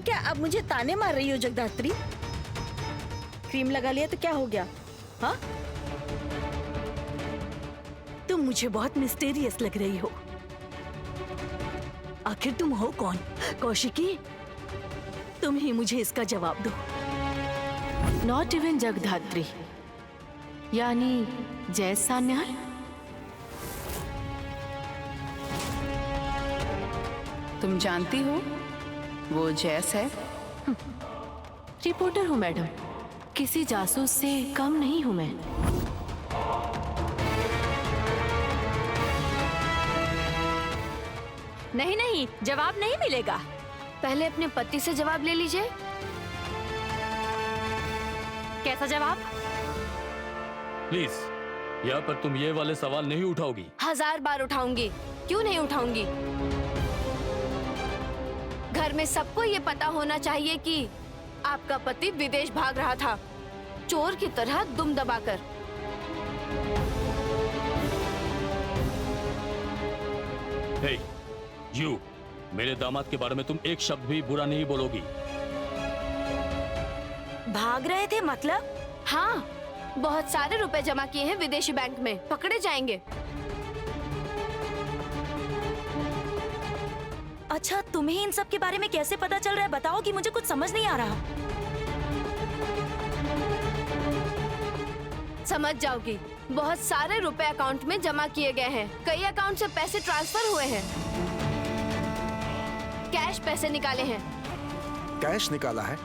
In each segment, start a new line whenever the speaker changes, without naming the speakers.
क्या अब मुझे ताने मार रही हो जगदात्री? क्रीम लगा लिया तो क्या हो गया? हाँ,
तुम मुझे बहुत मिस्टीरियस लग रही हो। आखिर तुम हो कौन? कौशिकी, तुम ही मुझे इसका जवाब दो।
नॉट इवन जगधात्री, यानी जय सान्याल।
तुम जानती हो वो जैस है?
रिपोर्टर हूँ मैडम, किसी जासूस से कम नहीं हूँ मैं।
नहीं नहीं, जवाब नहीं मिलेगा।
पहले अपने पति से जवाब ले लीजिए।
कैसा जवाब?
प्लीज, यहाँ पर तुम ये वाले सवाल नहीं उठाओगी।
1000 बार उठाऊंगी। क्यों नहीं उठाऊंगी? घर में सबको ये पता होना चाहिए कि आपका पति विदेश भाग रहा था, चोर की तरह दुम दबाकर।
हे, यू, मेरे दामाद के बारे में तुम एक शब्द भी बुरा नहीं बोलोगी।
भाग रहे थे मतलब?
हाँ, बहुत सारे रुपए जमा किए हैं विदेशी बैंक में, पकड़े जाएंगे।
अच्छा, तुम्हें इन सब के बारे में कैसे पता चल रहा है? बताओ कि मुझे कुछ समझ नहीं आ रहा।
समझ जाओगी। बहुत सारे रुपए अकाउंट में जमा किए गए हैं, कई अकाउंट से पैसे ट्रांसफर हुए हैं, कैश पैसे निकाले हैं।
कैश निकाला है?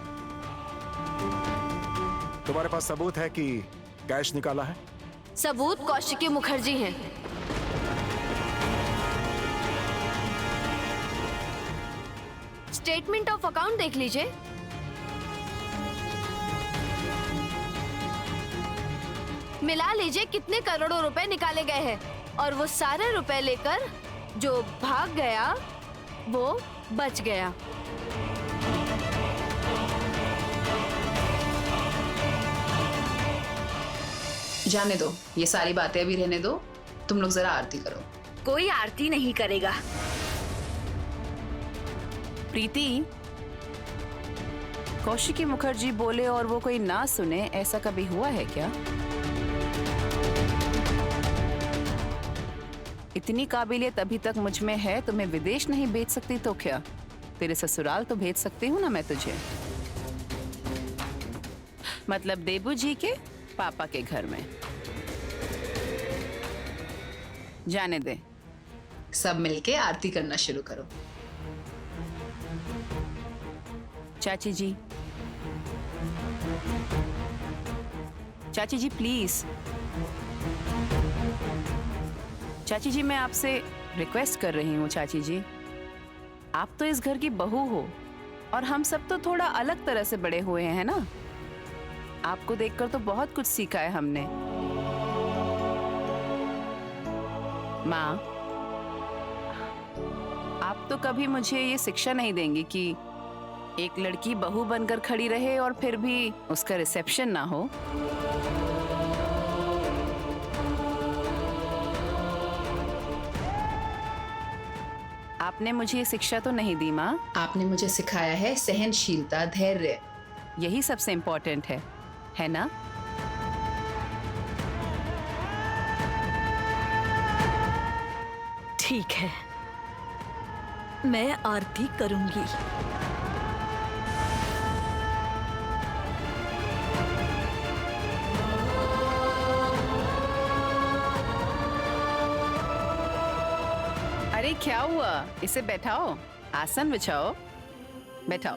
तुम्हारे पास सबूत है कि कैश निकाला है?
सबूत कौशिकी मुखर्जी हैं। स्टेटमेंट ऑफ अकाउंट देख लीजिए। मिला लीजिए कितने करोड़ों रुपए निकाले गए हैं, और वो सारे रुपए लेकर जो भाग गया वो बच गया।
जाने दो, ये सारी बातें अभी रहने दो। तुम लोग जरा आरती करो।
कोई आरती नहीं करेगा।
प्रीति, कौशिकी मुखर्जी बोले और वो कोई ना सुने, ऐसा कभी हुआ है क्या? इतनी काबिलियत अभी तक मुझ में है, तुम्हें विदेश नहीं भेज सकती तो क्या, तेरे ससुराल तो भेज सकती हूँ ना मैं तुझे। मतलब देबू जी के पापा के घर में। जाने दे, सब मिलके आरती करना शुरू करो। चाची जी, चाची जी प्लीज। चाची जी, मैं आपसे रिक्वेस्ट कर रही हूँ। चाची जी, आप तो इस घर की बहू हो और हम सब तो थोड़ा अलग तरह से बड़े हुए हैं ना। आपको देखकर तो बहुत कुछ सीखा है हमने। माँ, आप तो कभी मुझे ये शिक्षा नहीं देंगी कि एक लड़की बहू बनकर खड़ी रहे और फिर भी उसका रिसेप्शन ना हो। आपने मुझे ये शिक्षा तो नहीं दी माँ। आपने मुझे सिखाया है सहनशीलता, धैर्य। यही सबसे इम्पोर्टेंट है ना?
ठीक है, मैं आरती करूंगी।
अरे क्या हुआ? इसे बैठाओ, आसन बिछाओ, बैठाओ।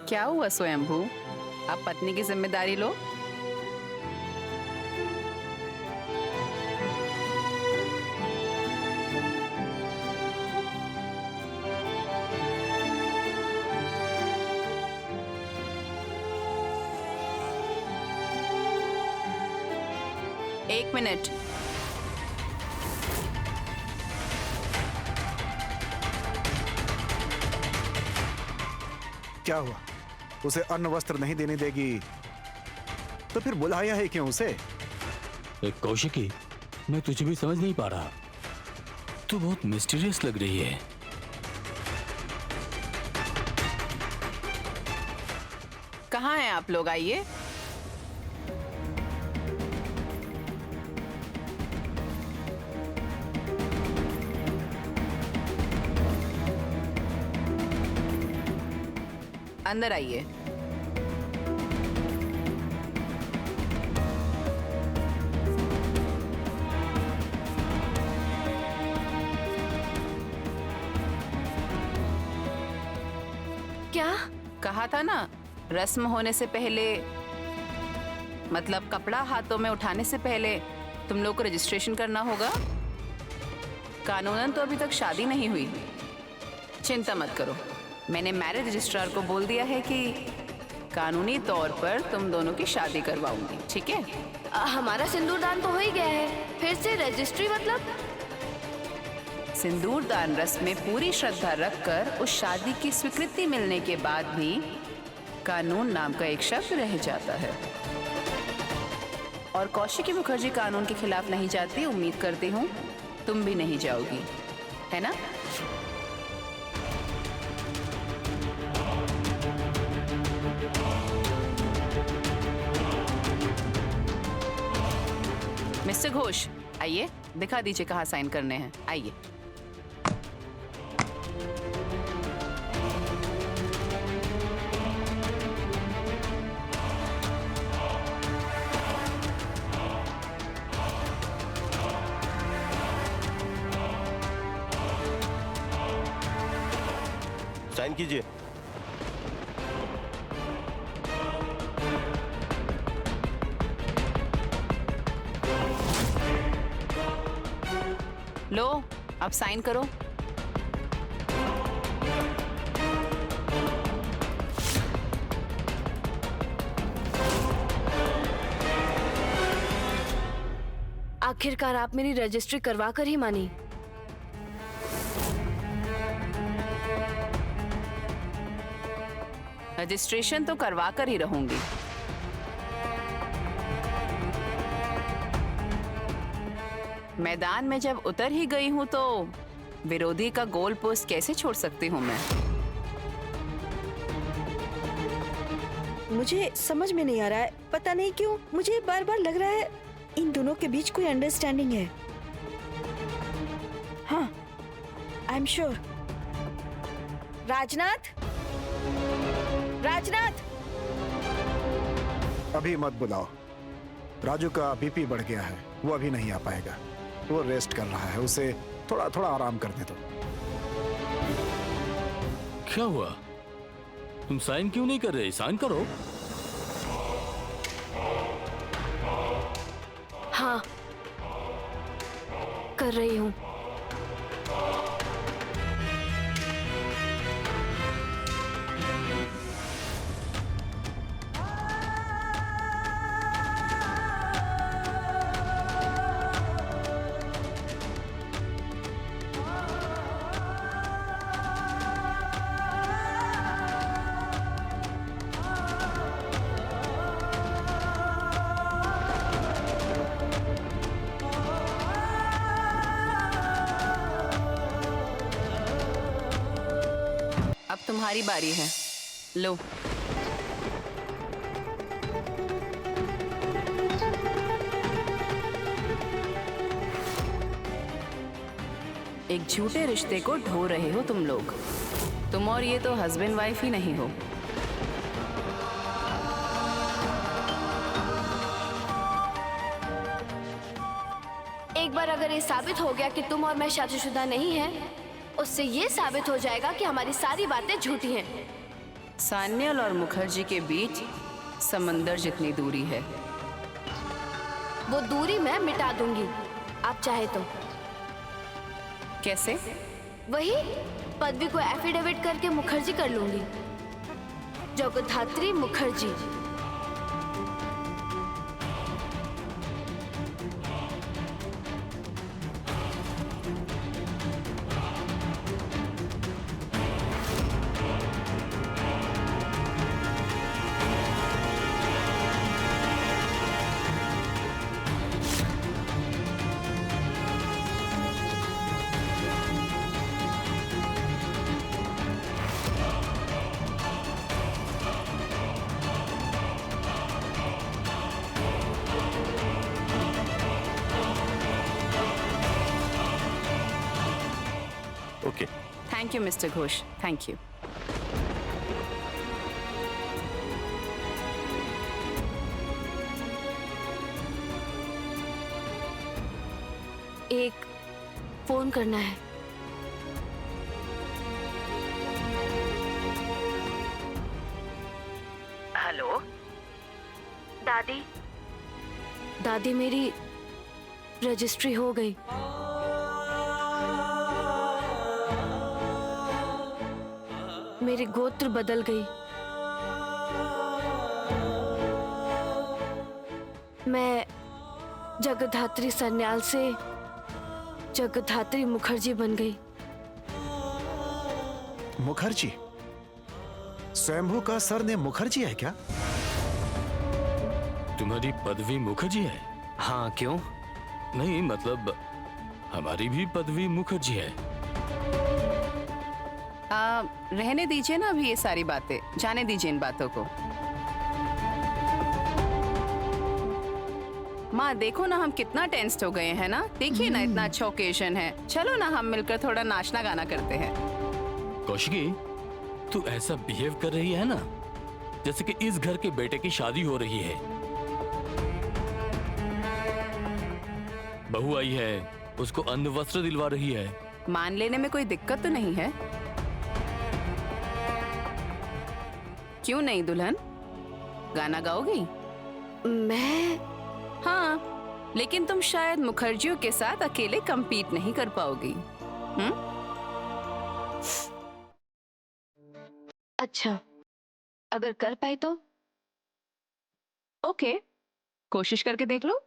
क्या हुआ स्वयंभू? आप पत्नी की जिम्मेदारी लो। एक मिनट।
क्या हुआ? उसे अन्न वस्त्र नहीं देने देगी तो फिर बुलाया है क्यों उसे?
कौशिकी, मैं तुझे भी समझ नहीं पा रहा। तू बहुत मिस्टीरियस लग रही है।
कहाँ हैं आप लोग? आइए। अंदर आइए।
क्या?
कहा था ना, रस्म होने से पहले, मतलब कपड़ा हाथों में उठाने से पहले तुम लोग को रजिस्ट्रेशन करना होगा। कानूनन तो अभी तक शादी नहीं हुई। चिंता मत करो, मैंने मैरिज रजिस्ट्रार को बोल दिया है कि कानूनी तौर पर तुम दोनों की शादी करवाऊंगी, ठीक है?
हमारा सिंदूरदान तो हो ही गया है, फिर से रजिस्ट्री मतलब?
सिंदूरदान रस्म में पूरी श्रद्धा रखकर उस शादी की स्वीकृति मिलने के बाद भी कानून नाम का एक शब्द रह जाता है। और कौशिकी मुखर्जी कानून के खिलाफ नहीं जाती, उम्मीद करती हूँ तुम भी नहीं जाओगी, है ना? मिस्टर घोष, आइए, दिखा दीजिए कहाँ साइन करने हैं। आइए।
साइन कीजिए।
लो, अब साइन करो।
आखिरकार आप मेरी रजिस्ट्री करवा कर ही मानी।
रजिस्ट्रेशन तो करवा कर ही रहूंगी। मैदान में जब उतर ही गई हूं तो विरोधी का गोल पोस्ट कैसे छोड़ सकती हूं मैं?
मुझे समझ में नहीं आ रहा है, पता नहीं क्यों मुझे बार बार लग रहा है इन दोनों के बीच कोई अंडरस्टैंडिंग है। हाँ, I am sure. Rajnath, Rajnath!
अभी मत बुलाओ। राजू का बीपी बढ़ गया है, वो अभी नहीं आ पाएगा। वो रेस्ट कर रहा है, उसे थोड़ा थोड़ा आराम करने दो।
क्या हुआ? तुम साइन क्यों नहीं कर रहे? साइन करो।
हाँ, कर रही हूँ।
अब तुम्हारी बारी है, लो। एक झूठे रिश्ते को ढो रहे हो तुम लोग। तुम और ये तो हस्बैंड वाइफ ही नहीं हो।
एक बार अगर ये साबित हो गया कि तुम और मैं शादीशुदा नहीं हैं, उससे ये साबित हो जाएगा कि हमारी सारी बातें झूठी हैं।
सान्याल और मुखर्जी के बीच समंदर जितनी दूरी है।
वो दूरी मैं मिटा दूंगी, आप चाहे तो।
कैसे?
वही पदवी को एफिडेविट करके मुखर्जी कर लूंगी। Jagaddhatri Mukherjee.
Thank you mister Ghosh, thank you.
एक फोन करना है।
हेलो
दादी, दादी मेरी रजिस्ट्री हो गई। मेरी गोत्र बदल गई। मैं जगधात्री सन्याल से जगधात्री मुखर्जी बन गई।
मुखर्जी? स्वयंभू का सरनेम मुखर्जी है क्या?
तुम्हारी पदवी मुखर्जी है?
हाँ, क्यों?
नहीं मतलब हमारी भी पदवी मुखर्जी है।
रहने दीजिए ना अभी ये सारी बातें, जाने दीजिए इन बातों को। माँ देखो ना हम कितना टेंस्ड हो गए हैं ना, देखिए ना इतना अच्छा ओकेजन है, चलो ना हम मिलकर थोड़ा नाचना गाना करते हैं।
कौशिकी, तू ऐसा बिहेव कर रही है ना जैसे कि इस घर के बेटे की शादी हो रही है। बहू आई है, उसको अन्न वस्त्र दिलवा रही है।
मान लेने में कोई दिक्कत तो नहीं है? क्यों नहीं दुल्हन, गाना गाओगी?
मैं?
हाँ, लेकिन तुम शायद मुखर्जियों के साथ अकेले compete नहीं कर पाओगी।
अच्छा, अगर कर पाई तो?
ओके, कोशिश करके देख लो।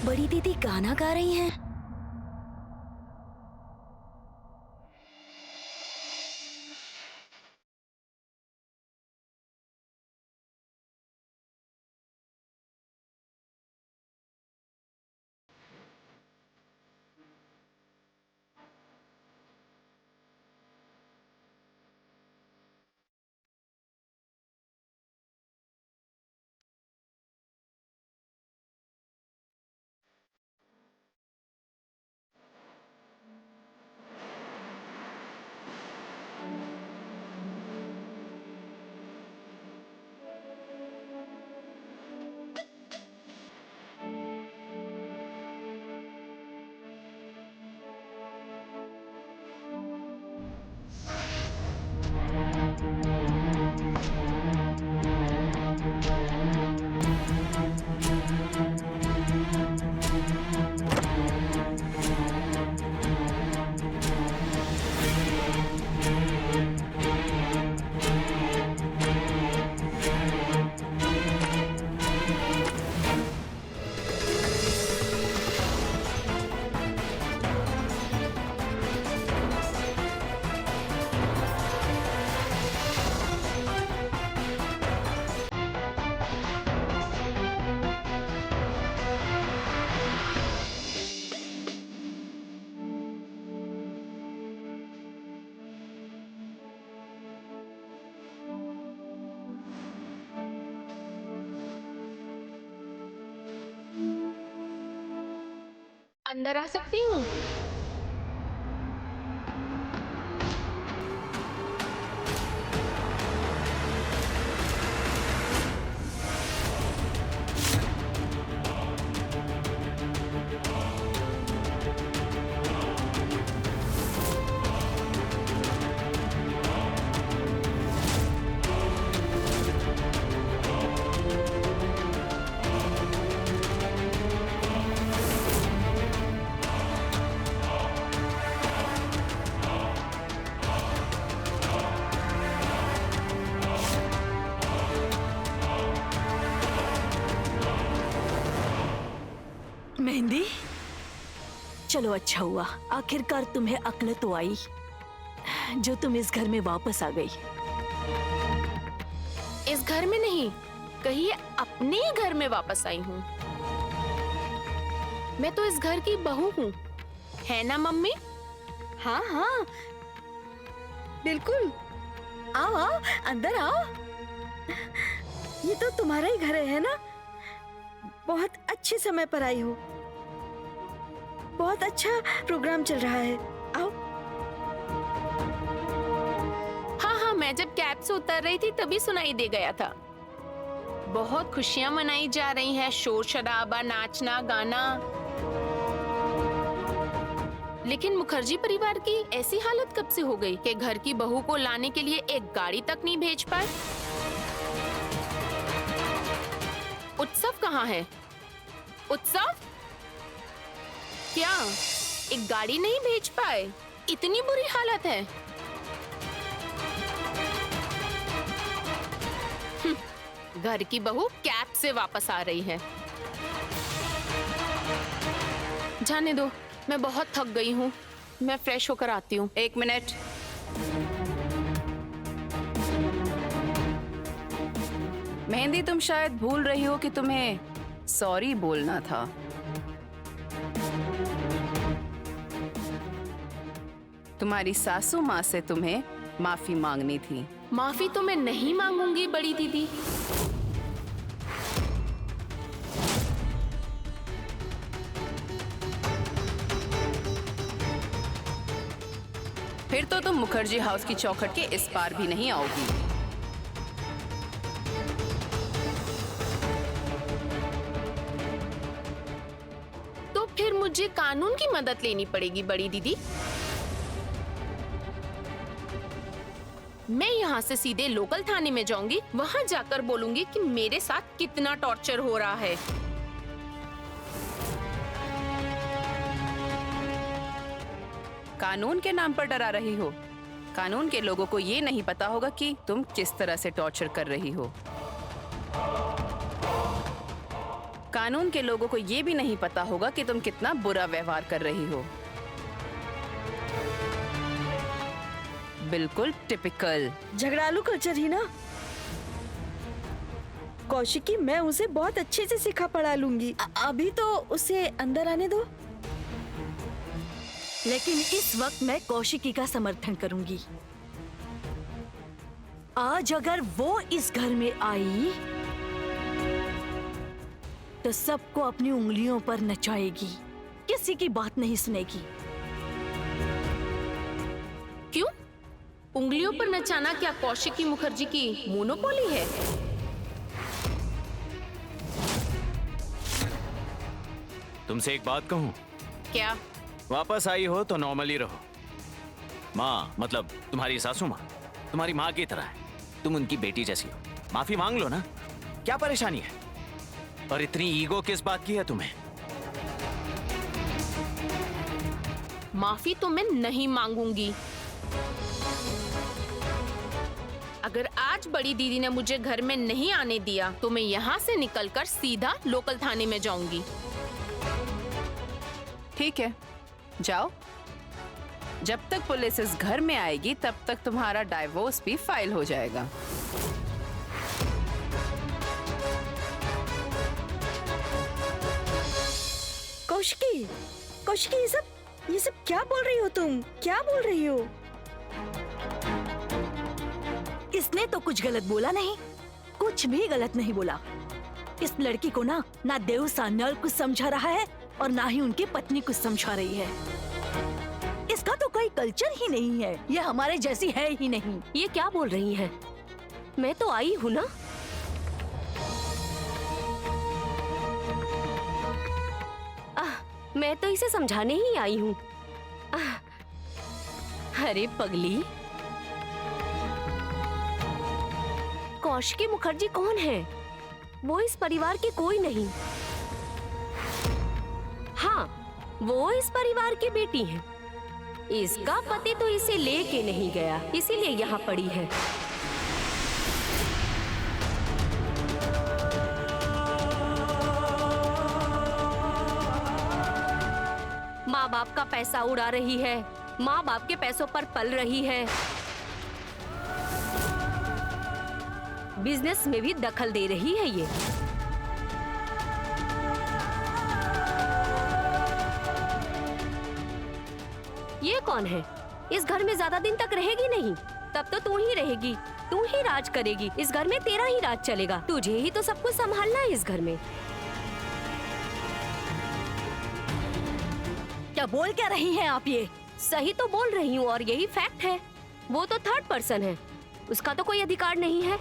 बड़ी दीदी गाना गा रही हैं।
अंदर आ सकती हूँ?
मेहंदी, चलो अच्छा हुआ, आखिरकार तुम्हें अक्ल तो आई जो तुम इस घर में वापस आ गई।
इस घर में नहीं, कहिए अपने ही घर में वापस आई हूँ। मैं तो इस घर की बहू हूँ, है ना मम्मी?
हाँ हाँ बिल्कुल, आओ आओ अंदर आओ। ये तो तुम्हारा ही घर है ना? बहुत अच्छे समय पर आई हो, बहुत अच्छा प्रोग्राम चल रहा है, आओ।
हाँ हाँ, मैं जब कैब से उतर रही थी तभी सुनाई दे गया था। बहुत खुशियां मनाई जा रही हैं, शोर शराबा, नाचना गाना। लेकिन मुखर्जी परिवार की ऐसी हालत कब से हो गई कि घर की बहू को लाने के लिए एक गाड़ी तक नहीं भेज पाए? उत्सव कहाँ है? उत्सव क्या एक गाड़ी नहीं भेज पाए? इतनी बुरी हालत है? घर की बहू कैब से वापस आ रही है। जाने दो, मैं बहुत थक गई हूँ, मैं फ्रेश होकर आती हूँ।
1 मिनट। मेहंदी, तुम शायद भूल रही हो कि तुम्हें सॉरी बोलना था। तुम्हारी सासू माँ से तुम्हें माफी मांगनी थी।
माफी तो मैं नहीं मांगूंगी बड़ी दीदी।
फिर तो तुम मुखर्जी हाउस की चौखट के इस पार भी नहीं आओगी।
तो फिर मुझे कानून की मदद लेनी पड़ेगी बड़ी दीदी। मैं यहाँ से सीधे लोकल थाने में जाऊंगी, वहाँ जाकर बोलूंगी कि मेरे साथ कितना टॉर्चर हो रहा है।
कानून के नाम पर डरा रही हो। कानून के लोगों को ये नहीं पता होगा कि तुम किस तरह से टॉर्चर कर रही हो। कानून के लोगों को ये भी नहीं पता होगा कि तुम कितना बुरा व्यवहार कर रही हो। बिल्कुल टिपिकल
झगड़ालू कल्चर ही ना। कौशिकी, मैं उसे बहुत अच्छे से सिखा पढ़ा लूंगी। अभी तो उसे अंदर आने दो।
लेकिन इस वक्त मैं कौशिकी का समर्थन करूंगी। आज अगर वो इस घर में आई तो सबको अपनी उंगलियों पर नचाएगी, किसी की बात नहीं सुनेगी।
क्यों? उंगलियों पर नचाना क्या कौशिकी मुखर्जी की मोनोपोली है?
तुमसे एक बात कहूं?
क्या?
वापस आई हो तो नॉर्मली रहो। माँ, मतलब तुम्हारी सासू माँ तुम्हारी माँ की तरह है, तुम उनकी बेटी जैसी हो। माफी मांग लो ना, क्या परेशानी है? और इतनी ईगो किस बात की है तुम्हें?
माफी तो मैं नहीं मांगूंगी। अगर आज बड़ी दीदी ने मुझे घर में नहीं आने दिया तो मैं यहाँ से निकलकर सीधा लोकल थाने में जाऊंगी।
ठीक है, जाओ। जब तक पुलिस इस घर में आएगी तब तक तुम्हारा डाइवोर्स भी फाइल हो जाएगा।
कौशिकी, कौशिकी, ये सब क्या बोल रही हो तुम? क्या बोल रही हो?
इसने तो कुछ गलत बोला नहीं, कुछ भी गलत नहीं बोला। इस लड़की को ना देवसा नल कुछ समझा रहा है और ना ही उनकी पत्नी कुछ समझा रही है। इसका तो कोई कल्चर ही नहीं है, ये हमारे जैसी है ही नहीं।
ये क्या बोल रही है? मैं तो आई हूँ ना। मैं तो इसे समझाने ही आई हूँ। अरे पगली, कौशिकी मुखर्जी कौन है? वो इस परिवार की कोई नहीं। हाँ, वो इस परिवार की बेटी है। इसका पति तो इसे लेके नहीं गया, इसीलिए यहाँ पड़ी है। बाप का पैसा उड़ा रही है, माँ बाप के पैसों पर पल रही है, बिजनेस में भी दखल दे रही है ये कौन है? इस घर में ज्यादा दिन तक रहेगी नहीं, तब तो तू ही रहेगी, तू ही राज करेगी, इस घर में तेरा ही राज चलेगा, तुझे ही तो सब कुछ संभालना है इस घर में।
क्या बोल क्या रही हैं आप ये?
सही तो बोल रही हूँ और यही फैक्ट है। वो तो थर्ड पर्सन है, उसका तो कोई अधिकार नहीं है।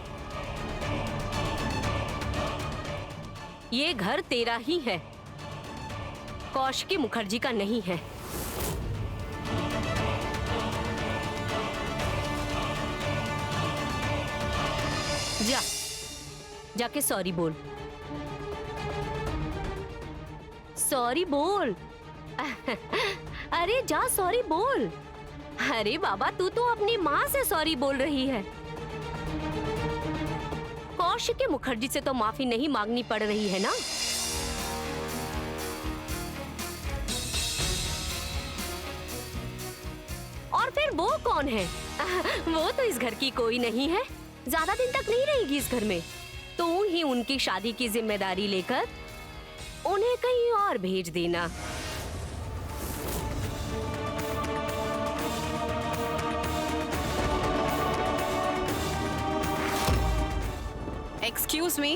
ये घर तेरा ही है, कौशिकी मुखर्जी का नहीं है। जा, जाके सॉरी बोल, सॉरी बोल। अरे जा सॉरी बोल। अरे बाबा, तू तो अपनी माँ से सॉरी बोल रही है, कौशिकी मुखर्जी से तो माफी नहीं मांगनी पड़ रही है ना। और फिर वो कौन है? वो तो इस घर की कोई नहीं है, ज्यादा दिन तक नहीं रहेगी इस घर में। तू ही उनकी शादी की जिम्मेदारी लेकर उन्हें कहीं और भेज देना।
एक्सक्यूज मी,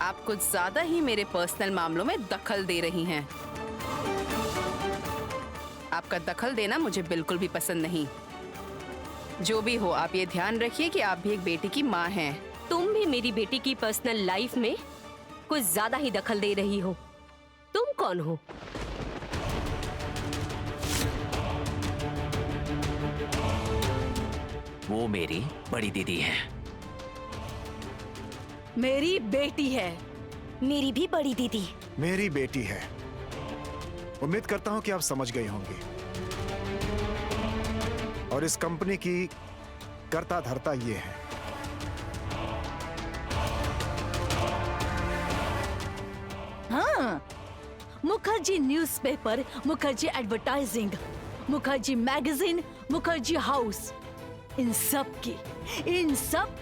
आप कुछ ज्यादा ही मेरे पर्सनल मामलों में दखल दे रही हैं। आपका दखल देना मुझे बिल्कुल भी पसंद नहीं। जो भी हो, आप ये ध्यान रखिए कि आप भी एक बेटी की माँ हैं।
तुम भी मेरी बेटी की पर्सनल लाइफ में कुछ ज्यादा ही दखल दे रही हो। तुम कौन हो?
वो मेरी बड़ी दीदी है।
मेरी बेटी है।
मेरी भी बड़ी दीदी।
मेरी बेटी है। उम्मीद करता हूं कि आप समझ गई होंगी। और इस कंपनी की कर्ता धर्ता ये है।
हाँ, Mukherjee newspaper, Mukherjee advertising, Mukherjee magazine, Mukherjee house, इन सब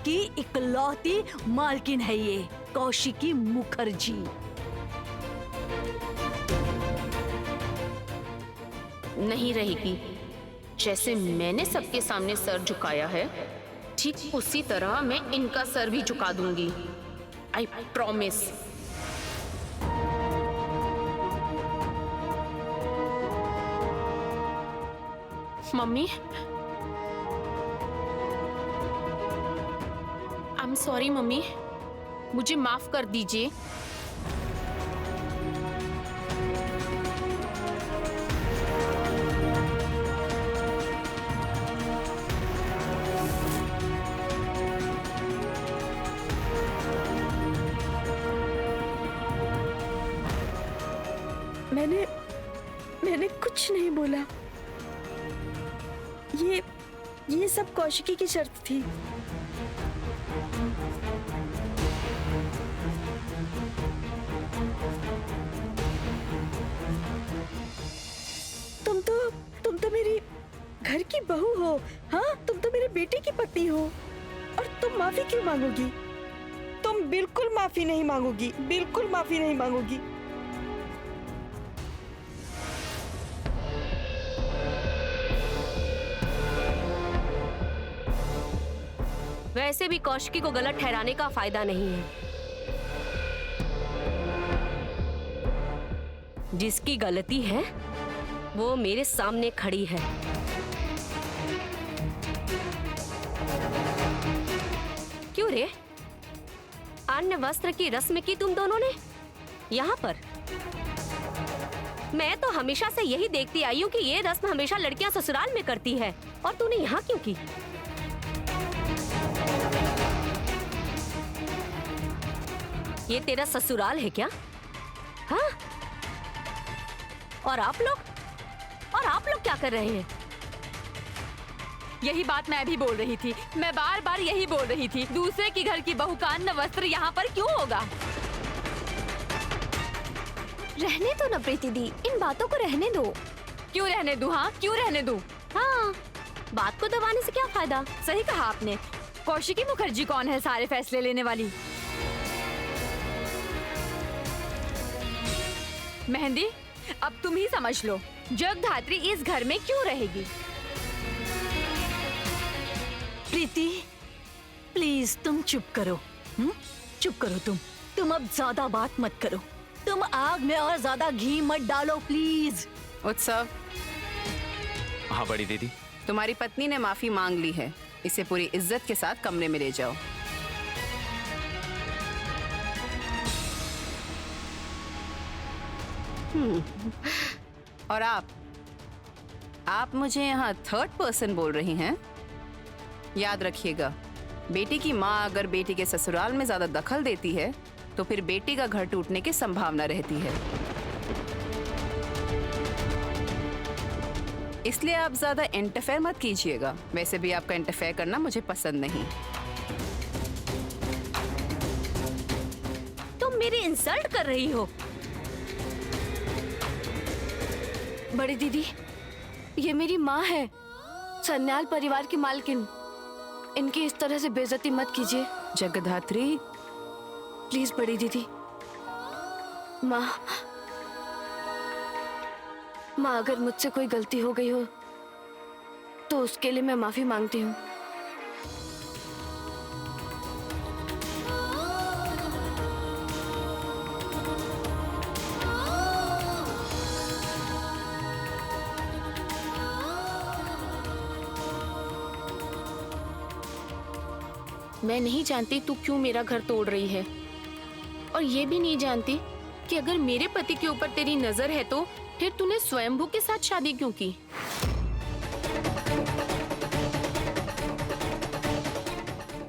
की इकलौती मालकिन है ये कौशिकी मुखर्जी।
नहीं रहेगी। जैसे मैंने सबके सामने सर झुकाया है, ठीक उसी तरह मैं इनका सर भी झुका दूंगी। I promise. Mummy, I am sorry mummy, मुझे माफ कर दीजिए।
मैंने कुछ नहीं बोला। ये सब कौशिकी की शर्त थी। तुम तो मेरी घर की बहू हो। हाँ, तुम तो मेरे बेटे की पत्नी हो और तुम माफी क्यों मांगोगी? तुम बिल्कुल माफी नहीं मांगोगी, बिल्कुल माफी नहीं मांगोगी।
वैसे भी कौशिकी को गलत ठहराने का फायदा नहीं है। जिसकी गलती है वो मेरे सामने खड़ी है। क्यों रे? अन्य वस्त्र की रस्म की तुम दोनों ने यहाँ पर? मैं तो हमेशा से यही देखती आई हूँ कि ये रस्म हमेशा लड़कियां ससुराल में करती है, और तूने यहाँ क्यों की? ये तेरा ससुराल है क्या? हाँ? और आप लोग क्या कर रहे हैं?
यही बात मैं भी बोल रही थी। मैं बार बार यही बोल रही थी, दूसरे की घर की बहू का अन्न वस्त्र यहाँ पर क्यों होगा?
रहने दो ना प्रीति दी, इन बातों को रहने दो।
क्यों रहने दूं? हाँ, क्यों रहने दूं?
हाँ, बात को दबाने से क्या फायदा?
सही कहा आपने। कौशिकी मुखर्जी कौन है सारे फैसले लेने वाली? मेहंदी, अब तुम ही समझ लो, जगधात्री इस घर में क्यों रहेगी?
प्रीति, प्लीज तुम चुप करो। चुप करो तुम अब ज्यादा बात मत करो। तुम आग में और ज्यादा घी मत डालो प्लीज।
उत्सव,
हाँ बड़ी दीदी।
तुम्हारी पत्नी ने माफी मांग ली है, इसे पूरी इज्जत के साथ कमरे में ले जाओ। और आप मुझे यहाँ थर्ड पर्सन बोल रही हैं? याद रखिएगा, बेटी की माँ अगर बेटी के ससुराल में ज्यादा दखल देती है तो फिर बेटी का घर टूटने की संभावना रहती है। इसलिए आप ज्यादा इंटरफेयर मत कीजिएगा। वैसे भी आपका इंटरफेयर करना मुझे पसंद नहीं।
तुम मेरी इंसल्ट कर रही हो।
बड़ी दीदी, ये मेरी माँ है, सन्याल परिवार की मालकिन। इनकी इस तरह से बेइज्जती मत कीजिए।
जगधात्री,
प्लीज बड़ी दीदी। माँ, अगर मुझसे कोई गलती हो गई हो तो उसके लिए मैं माफी मांगती हूँ।
मैं नहीं जानती तू क्यों मेरा घर तोड़ रही है, और ये भी नहीं जानती कि अगर मेरे पति के ऊपर तेरी नजर है तो फिर तूने स्वयंभू के साथ शादी क्यों की?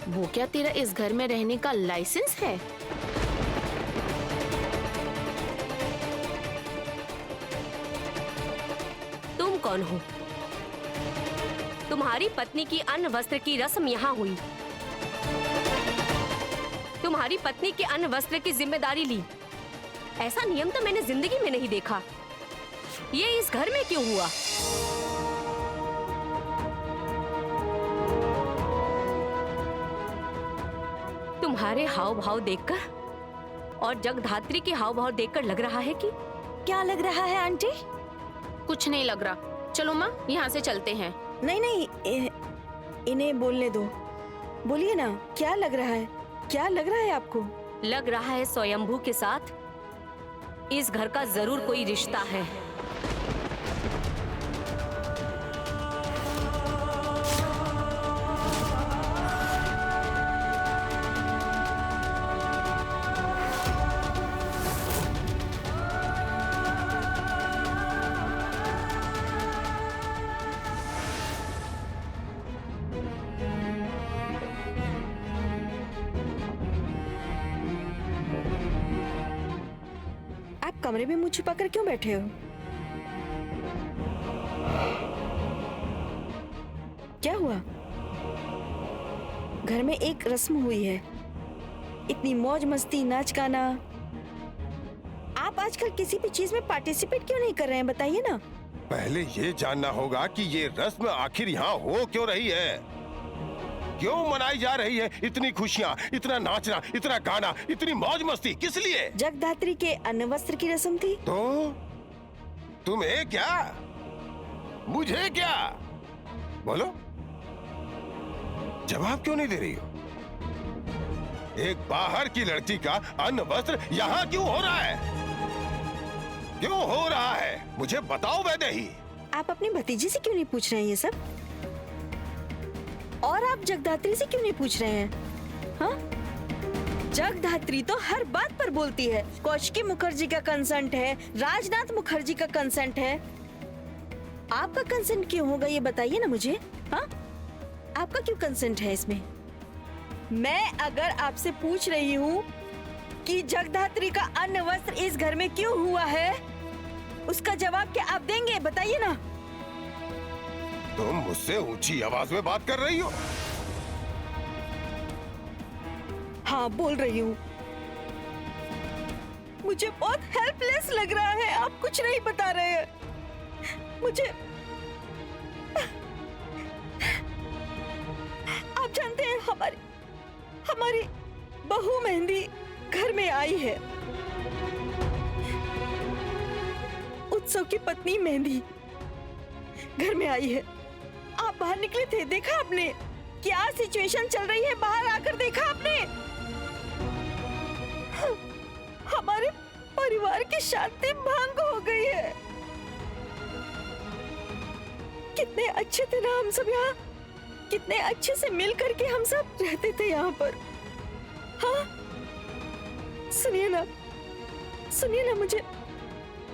वो क्या तेरा इस घर में रहने का लाइसेंस है?
तुम कौन हो? तुम्हारी पत्नी की अन्न वस्त्र की रस्म यहाँ हुई, तुम्हारी पत्नी के अन्न वस्त्र की जिम्मेदारी ली। ऐसा नियम तो मैंने जिंदगी में नहीं देखा। ये इस घर में क्यों हुआ? तुम्हारे हाव भाव देखकर और जगधात्री के हाव भाव देखकर लग रहा है कि
क्या लग रहा है आंटी?
कुछ नहीं लग रहा। चलो माँ, यहाँ से चलते हैं।
नहीं, इन्हें बोलने दो। बोलिए ना, क्या लग रहा है? क्या लग रहा है आपको?
लग रहा है स्वयंभू के साथ इस घर का जरूर कोई रिश्ता है।
कमरे में मुंह छुपाकर क्यों बैठे हो? क्या हुआ? घर में एक रस्म हुई है, इतनी मौज मस्ती, नाच गाना। आप आजकल किसी भी चीज में पार्टिसिपेट क्यों नहीं कर रहे हैं? बताइए ना।
पहले ये जानना होगा कि ये रस्म आखिर यहाँ हो क्यों रही है, क्यों मनाई जा रही है? इतनी खुशियाँ, इतना नाचना, इतना गाना, इतनी मौज मस्ती किस लिए?
जगधात्री के अन्न वस्त्र की रस्म थी।
तो तुम्हें क्या, मुझे क्या? बोलो, जवाब क्यों नहीं दे रही हो? एक बाहर की लड़की का अन्न वस्त्र यहाँ क्यों हो रहा है? क्यों हो रहा है? मुझे बताओ वैदेही।
आप अपनी भतीजी से क्यों नहीं पूछ रहे हैं ये सब? और आप जगधात्री से क्यों नहीं पूछ रहे हैं? हाँ? जगधात्री तो हर बात पर बोलती है। कौशिकी मुखर्जी का कंसेंट है, राजनाथ मुखर्जी का कंसेंट है। आपका कंसेंट क्यों होगा ये बताइए ना मुझे। हाँ? आपका क्यों कंसेंट है इसमें? मैं अगर आपसे पूछ रही हूँ कि जगधात्री का अन्न वस्त्र इस घर में क्यों हुआ है, उसका जवाब क्या आप देंगे? बताइए ना।
तुम मुझसे ऊंची आवाज में बात कर रही हो?
हाँ, बोल रही हूँ। मुझे बहुत हेल्पलेस लग रहा है। आप कुछ नहीं बता रहे हैं मुझे। आप जानते हैं हमारी बहू मेहंदी घर में आई है। उत्सव की पत्नी मेहंदी घर में आई है। आप बाहर निकले थे, देखा आपने क्या सिचुएशन चल रही है? बाहर आकर देखा आपने? हमारे परिवार की शांति भंग हो गई है। कितने अच्छे थे ना हम सब यहाँ, कितने अच्छे से मिल करके हम सब रहते थे यहाँ पर। हाँ, सुनिए ना मुझे,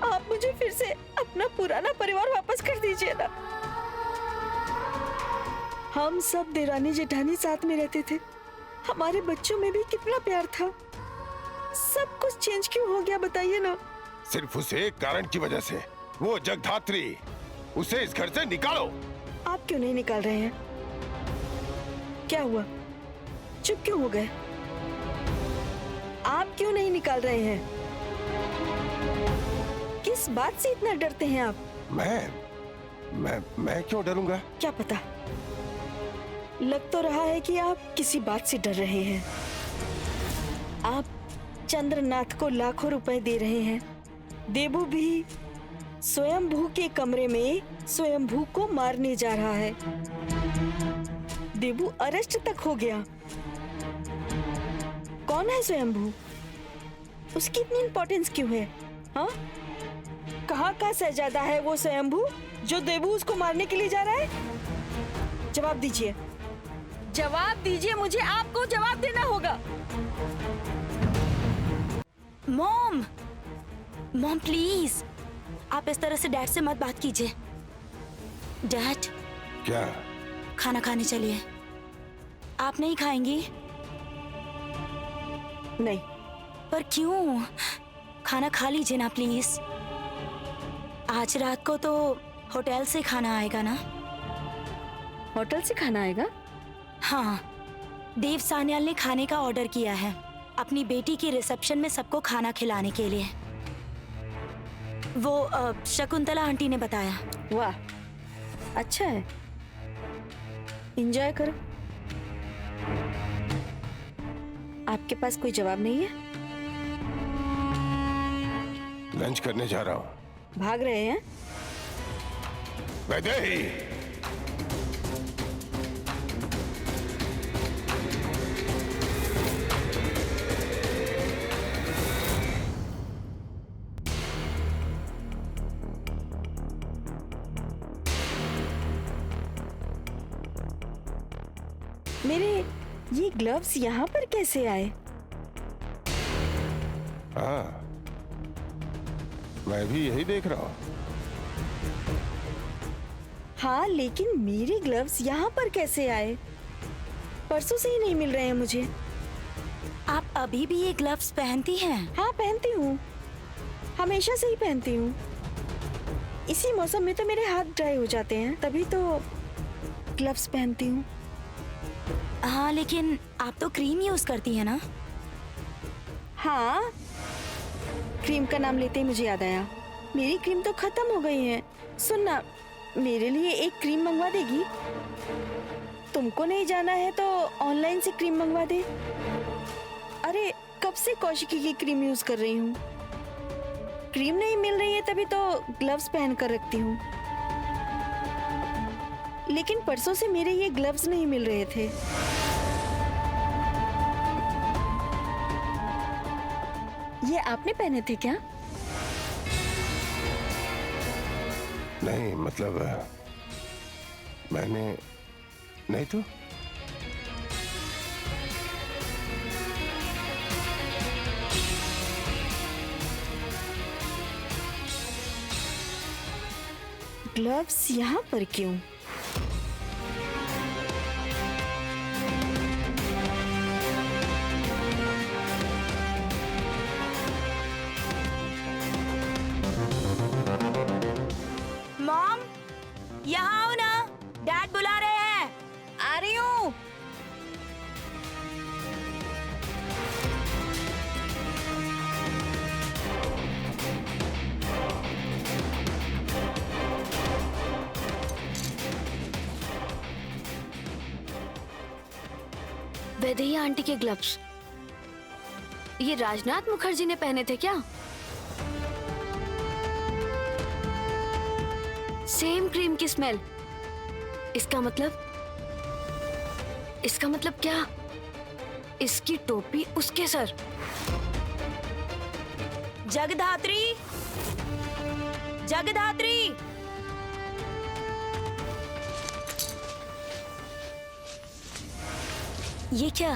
आप मुझे फिर से अपना पुराना परिवार वापस कर दीजिए ना। हम सब देरानी जेठानी साथ में रहते थे, हमारे बच्चों में भी कितना प्यार था। सब कुछ चेंज क्यों हो गया बताइए ना।
सिर्फ उस एक कारण की वजह से, वो जगधात्री, उसे इस घर से निकालो।
आप क्यों नहीं निकाल रहे हैं? क्या हुआ, चुप क्यों हो गए? आप क्यों नहीं निकाल रहे हैं? किस बात से इतना डरते हैं आप?
मैं क्यों डरूंगा?
क्या पता, लग तो रहा है कि आप किसी बात से डर रहे हैं। आप चंद्रनाथ को लाखों रुपए दे रहे हैं। देबू भी स्वयंभू के कमरे में स्वयंभू को मारने जा रहा है। देबू अरेस्ट तक हो गया। कौन है स्वयंभू? उसकी इतनी इंपॉर्टेंस क्यों है? हाँ, कहाँ का शहजादा है वो स्वयंभू जो देबू उसको मारने के लिए जा रहा है? जवाब दीजिए, जवाब दीजिए मुझे, आपको जवाब देना होगा।
मॉम प्लीज, आप इस तरह से डैड से मत बात कीजिए। डैड,
क्या?
खाना खाने चलिए। आप नहीं खाएंगी?
नहीं।
पर क्यों? खाना खा लीजिए ना प्लीज। आज रात को तो होटल से खाना आएगा ना?
होटल से खाना आएगा?
हाँ, देव सान्याल ने खाने का ऑर्डर किया है अपनी बेटी की रिसेप्शन में सबको खाना खिलाने के लिए। वो शकुंतला आंटी ने बताया।
वाह, अच्छा है, एंजॉय करो। आपके पास कोई जवाब नहीं है?
लंच करने जा रहा हूँ।
भाग रहे हैं?
वैदेही,
मेरे ये ग्लव्स यहाँ पर कैसे आए?
हाँ, मैं भी यही देख रहा हूँ।
हाँ, लेकिन मेरे ग्लव्स यहाँ पर कैसे आए? परसों से ही नहीं मिल रहे हैं मुझे।
आप अभी भी ये ग्लव्स पहनती हैं?
हाँ, पहनती हूँ, हमेशा से ही पहनती हूँ। इसी मौसम में तो मेरे हाथ ड्राई हो जाते हैं, तभी तो ग्लव्स पहनती हूँ।
हाँ, लेकिन आप तो क्रीम यूज करती हैं ना?
हाँ, क्रीम का नाम लेते ही मुझे याद आया, मेरी क्रीम तो खत्म हो गई है। सुनना, मेरे लिए एक क्रीम मंगवा देगी? तुमको नहीं जाना है तो ऑनलाइन से क्रीम मंगवा दे। अरे, कब से कौशिकी की क्रीम यूज कर रही हूँ, क्रीम नहीं मिल रही है, तभी तो ग्लव्स पहन कर रखती हूँ। लेकिन परसों से मेरे ये ग्लव्स नहीं मिल रहे थे। ये आपने पहने थे क्या?
नहीं, मतलब मैंने नहीं तो।
ग्लव्स यहाँ पर क्यों?
मॉम, यहाँ आओ ना, डैड बुला रहे हैं।
आ रही हूँ।
वैदेही आंटी के ग्लव्स ये राजनाथ मुखर्जी ने पहने थे क्या? सेम क्रीम की स्मेल। इसका मतलब क्या? इसकी टोपी उसके सर।
जगधात्री, जगधात्री, ये क्या,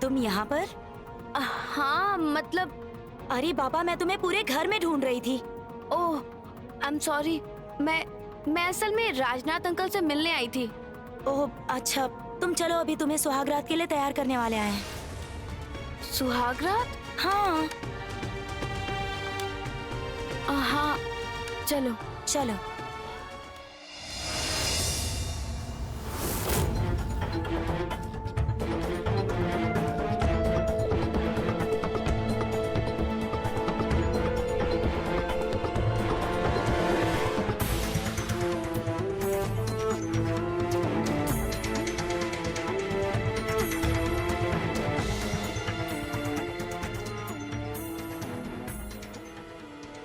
तुम यहाँ पर?
हाँ मतलब
अरे बाबा, मैं तुम्हें पूरे घर में ढूंढ रही थी।
ओह, आई एम सॉरी। मैं असल में राजनाथ अंकल से मिलने आई थी।
ओह अच्छा, तुम चलो, अभी तुम्हें सुहागरात के लिए तैयार करने वाले आए हैं।
सुहागरात?
हाँ
हाँ, चलो
चलो।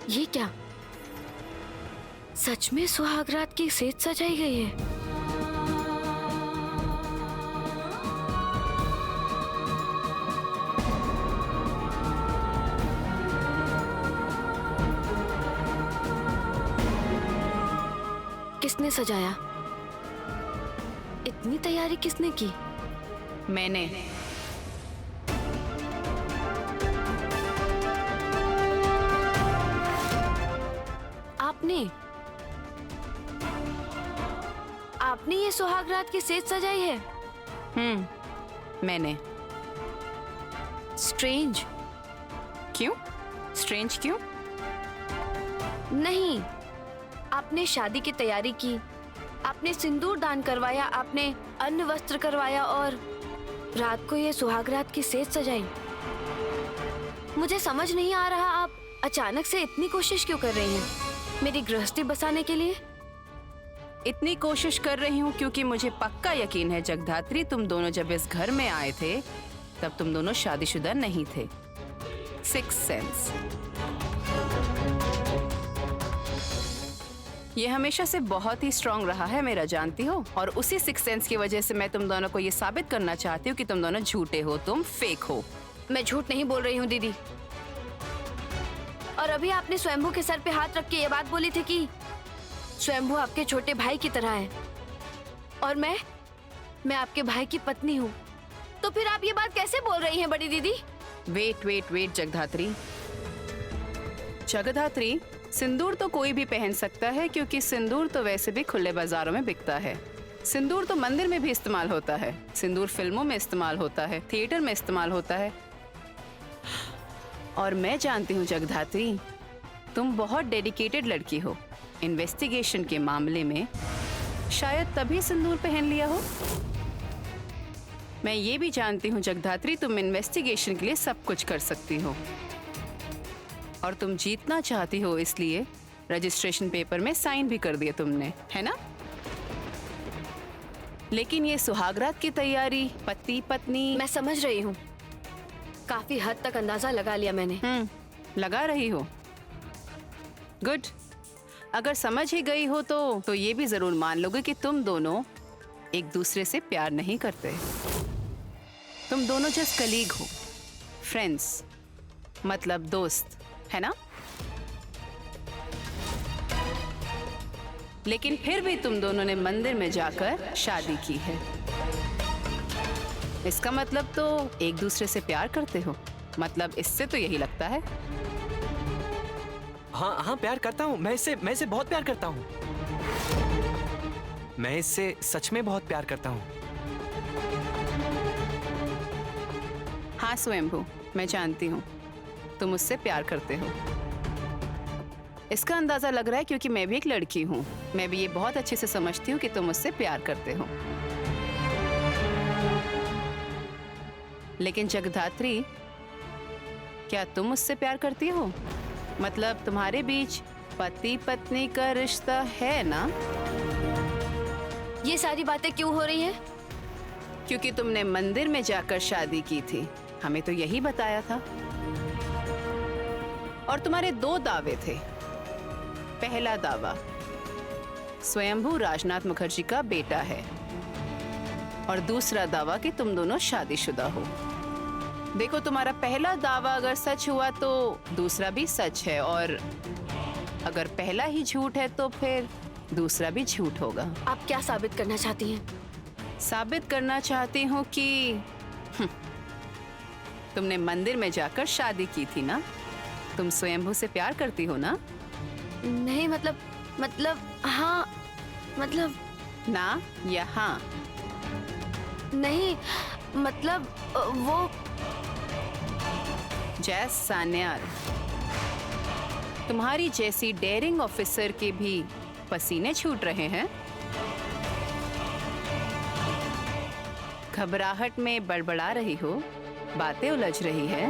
ये क्या सच में सुहागरात की सेज सजाई गई है? किसने सजाया? इतनी तैयारी किसने की?
मैंने।
आपने ये सुहागरात की सेज सजाई है?
मैंने।
स्ट्रेंज।
क्यों? स्ट्रेंज क्यों?
नहीं, आपने शादी की तैयारी की, आपने सिंदूर दान करवाया, आपने अन्न वस्त्र करवाया और रात को ये सुहागरात की सेज सजाई। मुझे समझ नहीं आ रहा, आप अचानक से इतनी कोशिश क्यों कर रही हैं मेरी गृहस्थी बसाने के लिए?
इतनी कोशिश कर रही हूँ क्योंकि मुझे पक्का यकीन है जगधात्री, तुम दोनों जब इस घर में आए थे तब तुम दोनों शादीशुदा नहीं थे। Six sense. ये हमेशा से बहुत ही स्ट्रांग रहा है मेरा, जानती हो, और उसी सिक्स सेंस की वजह से मैं तुम दोनों को ये साबित करना चाहती हूँ कि तुम दोनों झूठे हो, तुम फेक हो।
मैं झूठ नहीं बोल रही हूँ दीदी। और अभी आपने स्वयंभू के सर पे हाथ रख के ये बात बोली थी कि स्वयंभू आपके छोटे भाई की तरह है और मैं आपके भाई की पत्नी हूँ। तो फिर आप ये बात कैसे बोल रही हैं बड़ी दीदी?
वेट जगधात्री। जगधात्री, सिंदूर तो कोई भी पहन सकता है क्योंकि सिंदूर तो वैसे भी खुले बाजारों में बिकता है। सिंदूर तो मंदिर में भी इस्तेमाल होता है, सिंदूर फिल्मों में इस्तेमाल होता है, थिएटर में इस्तेमाल होता है। और मैं जानती हूँ जगधात्री, तुम बहुत डेडिकेटेड लड़की हो। इन्वेस्टिगेशन के मामले में शायद तभी सिंदूर पहन लिया हो। मैं ये भी जानती हूँ जगधात्री, तुम इन्वेस्टिगेशन के लिए सब कुछ कर सकती हो और तुम जीतना चाहती हो, इसलिए रजिस्ट्रेशन पेपर में साइन भी कर दिए तुमने, है ना? लेकिन ये सुहागरात की तैयारी, पति पत्नी।
मैं समझ रही हूँ, काफी हद तक अंदाजा लगा लिया मैंने।
लगा रही हो? गुड। अगर समझ ही गई हो तो ये भी जरूर मान लोगे कि तुम दोनों एक दूसरे से प्यार नहीं करते। तुम दोनों जस्ट कलीग हो, फ्रेंड्स, मतलब दोस्त, है ना? लेकिन फिर भी तुम दोनों ने मंदिर में जाकर शादी की है। इसका मतलब तो एक दूसरे से प्यार करते हो। मतलब इससे तो यही लगता है।
हाँ, प्यार करता हूँ। मैं इससे बहुत प्यार करता हूँ। मैं इससे सच में बहुत प्यार करता हूँ।
हाँ स्वयंभू, मैं जानती हूँ तुम उससे प्यार करते हो। इसका अंदाजा लग रहा है क्योंकि मैं भी एक लड़की हूँ। मैं भी ये बहुत अच्छे से समझती हूँ कि तुम उससे प्यार करते हो। लेकिन जगधात्री, क्या तुम उससे प्यार करती हो? मतलब तुम्हारे बीच पति पत्नी का रिश्ता है ना?
ये सारी बातें क्यों हो रही हैं?
क्योंकि तुमने मंदिर में जाकर शादी की थी, हमें तो यही बताया था। और तुम्हारे 2 दावे थे। पहला दावा, स्वयंभू राजनाथ मुखर्जी का बेटा है, और दूसरा दावा कि तुम दोनों शादीशुदा हो। देखो, तुम्हारा पहला दावा अगर सच हुआ तो दूसरा भी सच है, और अगर पहला ही झूठ है तो फिर दूसरा भी झूठ होगा।
आप क्या साबित करना चाहती हैं?
साबित करना चाहती हूँ कि तुमने मंदिर में जाकर शादी की थी ना। तुम स्वयंभू से प्यार करती हो ना?
नहीं, मतलब हाँ, मतलब
ना या हाँ?
नहीं, मतलब वो
जैस सान्याल, तुम्हारी जैसी डेयरिंग ऑफिसर के भी पसीने छूट रहे हैं। घबराहट में बड़बड़ा रही हो, बातें उलझ रही है।